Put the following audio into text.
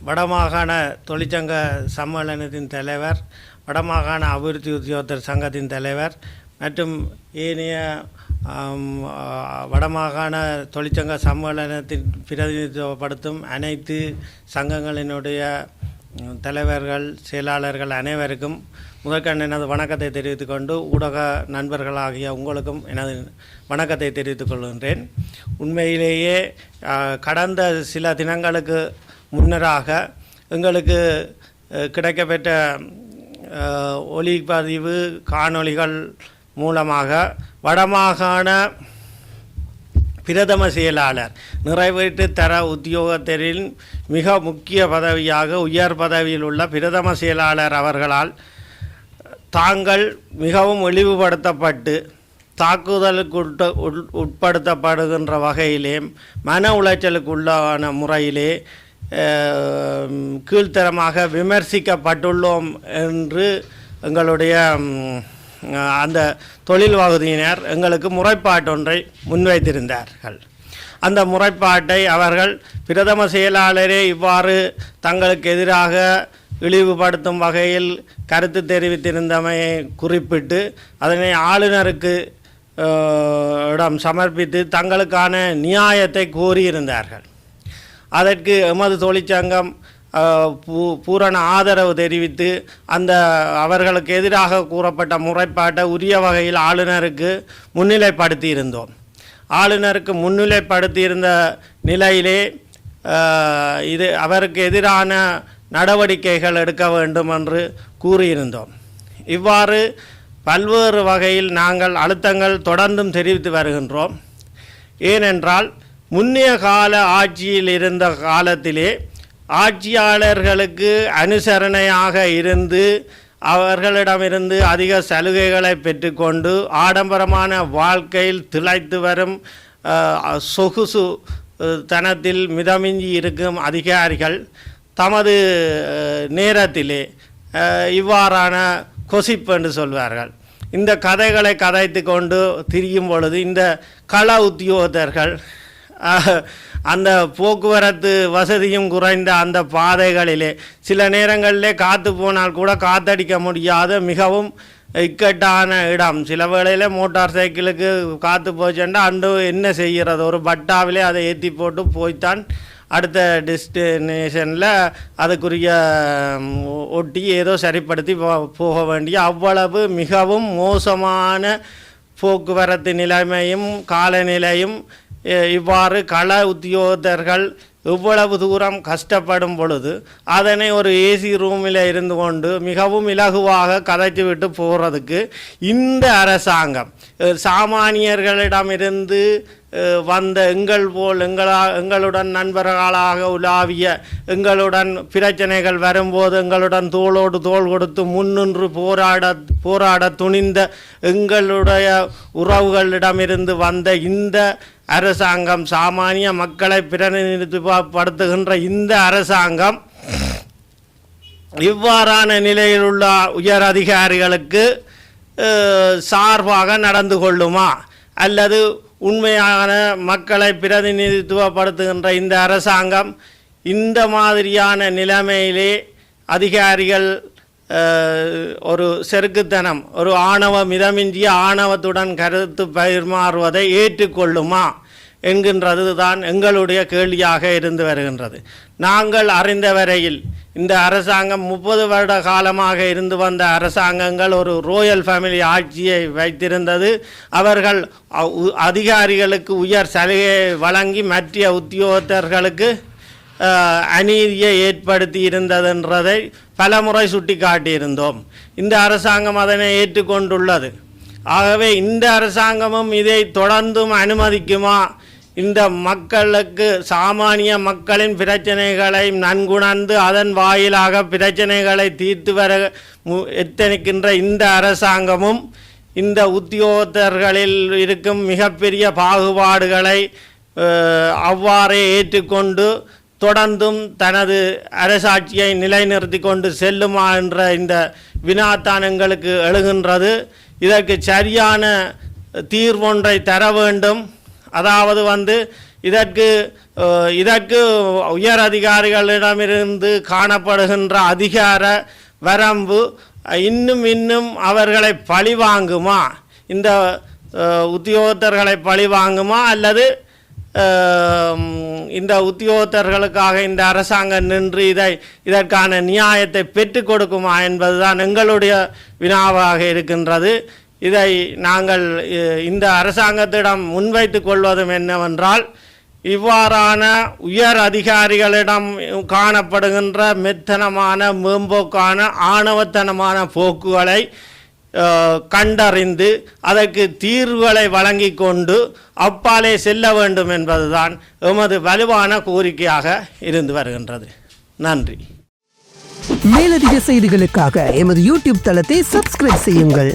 வடமாகாண தொழிற்சங்க சம்மேளனத்தின் தலைவர், வடமாகாண அபிவிருத்தி உத்தியோகத்தர் சங்கத்தின் தலைவர் மற்றும் ஏனைய வடமாகாண தொழிற்சங்க சம்மேளனத்தின் பிரதிநிதித்துவப்படுத்தும் அனைத்து சங்கங்களினுடைய தலைவர்கள், செயலாளர்கள் அனைவருக்கும் முதற்கண் எனது வணக்கத்தை தெரிவித்துக் கொண்டு, ஊடக நண்பர்களாகிய உங்களுக்கும் எனது வணக்கத்தை தெரிவித்துக் கொள்கின்றேன். உண்மையிலேயே கடந்த சில தினங்களுக்கு முன்னராக எங்களுக்கு கிடைக்கப்பெற்ற ஒளிப்பதிவு காணொளிகள் மூலமாக வடமாகாண பிரதம செயலாளர், நிறைவேற்று தர உத்தியோகத்தரின் மிக முக்கிய பதவியாக உயர் பதவியில் உள்ள பிரதம செயலாளர் அவர்களால் தாங்கள் மிகவும் இழிவுபடுத்தப்பட்டு தாக்குதலுக்கு உட்படுத்தப்படுகின்ற வகையிலே, மன உளைச்சலுக்குள்ளான முறையிலே கீழ்த்தரமாக விமர்சிக்கப்பட்டுள்ளோம் என்று எங்களுடைய அந்த தொழில் வகுதியினர் எங்களுக்கு முறைப்பாட்டொன்றை முன்வைத்திருந்தார்கள். அந்த முறைப்பாட்டை அவர்கள் பிரதம செயலாளரே இவ்வாறு தங்களுக்கு எதிராக இழிவுபடுத்தும் வகையில் கருத்து தெரிவித்திருந்தமையை குறிப்பிட்டு அதனை ஆளுநருக்கு இடம் சமர்ப்பித்து தங்களுக்கான நியாயத்தை கோரியிருந்தார்கள். அதற்கு எமது தொழிற்சங்கம் பூரண ஆதரவு தெரிவித்து அந்த அவர்களுக்கு எதிராக கூறப்பட்ட முறைப்பாட்டை உரிய வகையில் ஆளுநருக்கு முன்னிலைப்படுத்தியிருந்தோம். ஆளுநருக்கு முன்னிலைப்படுத்தியிருந்த நிலையிலே இது அவருக்கு எதிரான நடவடிக்கைகள் எடுக்க வேண்டும் என்று கூறியிருந்தோம். இவ்வாறு பல்வேறு வகையில் நாங்கள் அழுத்தங்கள் தொடர்ந்தும் தெரிவித்து வருகின்றோம். ஏனென்றால் முன்னைய கால ஆட்சியில் இருந்த காலத்திலே ஆட்சியாளர்களுக்கு அனுசரணையாக இருந்து அவர்களிடமிருந்து அதிக சலுகைகளை பெற்றுக்கொண்டு ஆடம்பரமான வாழ்க்கையில் திளைத்து வரும் சொகுசு தனத்தில் மிதமிஞ்சி இருக்கும் அதிகாரிகள் தமது நேரத்திலே இவ்வாறான கொசிப் என்று சொல்வார்கள், இந்த கதைகளை கதைத்து கொண்டு திரியும் பொழுது இந்த கள உத்தியோகத்தர்கள் அந்த போக்குவரத்து வசதியும் குறைந்த அந்த பாதைகளிலே சில நேரங்களிலே காற்று போனால் கூட காற்றடிக்க முடியாத மிகவும் இக்கட்டான இடம். சில வேளையில் மோட்டார் சைக்கிளுக்கு காற்று போச்சுன்னா அண்டு என்ன செய்கிறது, ஒரு பட்டாவிலே அதை ஏற்றி போட்டு போய்த்தான் அடுத்த டெஸ்டினேஷனில் அதுக்குரிய ஒட்டி ஏதோ சரிப்படுத்தி போக வேண்டிய அவ்வளவு மிகவும் மோசமான போக்குவரத்து நிலைமையும் காலநிலையும் இவ்வாறு கள உத்தியோகத்தர்கள் இவ்வளவு தூரம் கஷ்டப்படும் பொழுது அதனை ஒரு ஏசி ரூமில் இருந்து கொண்டு மிகவும் இலகுவாக கதைத்து விட்டு போகிறதுக்கு இந்த அரசாங்கம் சாமானியர்களிடமிருந்து வந்த எங்களுடன் நண்பர்களாக உலாவிய எங்களுடன் பிரச்சனைகள் வரும்போது எங்களுடன் தோளோடு தோள் கொடுத்து முன்னின்று போராட துணிந்த எங்களுடைய உறவுகளிடமிருந்து வந்த இந்த அரசாங்கம், சாமானிய மக்களை பிரதிநிதித்துவப்படுத்துகின்ற இந்த அரசாங்கம் இவ்வாறான நிலையில் உள்ள உயர் அதிகாரிகளுக்கு சார்பாக நடந்து கொள்ளுமா, அல்லது உண்மையான மக்களை பிரதிநிதித்துவப்படுத்துகின்ற இந்த அரசாங்கம் இந்த மாதிரியான நிலைமையிலே அதிகாரிகள் ஒரு செருக்குத்தனம், ஒரு மிதமிஞ்சிய ஆணவத்துடன் கருத்து பரிமாறுவதை ஏற்றுக்கொள்ளுமா என்கின்றது தான் எங்களுடைய கேள்வியாக இருந்து வருகின்றது. நாங்கள் அறிந்த வரையில் இந்த அரசாங்கம் 30 வருட காலமாக இருந்து வந்த அரசாங்கங்கள் ஒரு ரோயல் ஃபேமிலி ஆட்சியை வைத்திருந்தது. அவர்கள் அதிகாரிகளுக்கு உயர் சலுகையை வழங்கி மற்ற உத்தியோகத்தர்களுக்கு அநீதியை ஏற்படுத்தி இருந்ததென்றதை பலமுறை சுட்டி காட்டியிருந்தோம். இந்த அரசாங்கம் அதனை ஏற்றுக்கொண்டுள்ளது. ஆகவே இந்த அரசாங்கமும் இதை தொடர்ந்தும் அனுமதிக்குமா? இந்த மக்களுக்கு, சாமானிய மக்களின் பிரச்சனைகளை நன்குணர்ந்து அதன் வாயிலாக பிரச்சனைகளை தீர்த்து வர எத்தனிக்கின்ற இந்த அரசாங்கமும் இந்த உத்தியோகத்தர்களில் இருக்கும் மிகப்பெரிய பாகுபாடுகளை அவ்வாறே ஏற்றுக்கொண்டு தொடர்ந்தும் தனது அரசாட்சியை நிலைநிறுத்தி கொண்டு செல்லுமா என்ற இந்த வினாத்தான் எங்களுக்கு எழுகின்றது. இதற்கு சரியான தீர்வொன்றை தர வேண்டும். அதாவது இதற்கு உயர் அதிகாரிகளிடமிருந்து காணப்படுகின்ற அதிகார வரம்பு இன்னும் அவர்களை பழிவாங்குமா, இந்த உத்தியோகத்தர்களை பழிவாங்குமா, அல்லது இந்த உத்தியோகத்தர்களுக்காக இந்த அரசாங்கம் நின்று இதற்கான நியாயத்தை பெற்றுக் கொடுக்குமா என்பதுதான் எங்களுடைய வினாவாக இருக்கின்றது. இதை நாங்கள் இந்த அரசாங்கத்திடம் முன்வைத்து கொள்வதும் என்னவென்றால், இவ்வாறான உயர் அதிகாரிகளிடம் காணப்படுகின்ற மெத்தனமான மேம்போக்கான ஆணவத்தனமான போக்குகளை கண்டறிந்து அதற்கு தீர்வுகளை வழங்கி கொண்டு அப்பாலே செல்ல வேண்டும் என்பதுதான் எமது வலுவான கோரிக்கையாக இருந்து வருகின்றது. நன்றி. மேலதிக செய்திகளுக்காக எமது யூடியூப் தளத்தை சப்ஸ்கிரைப் செய்யுங்கள்.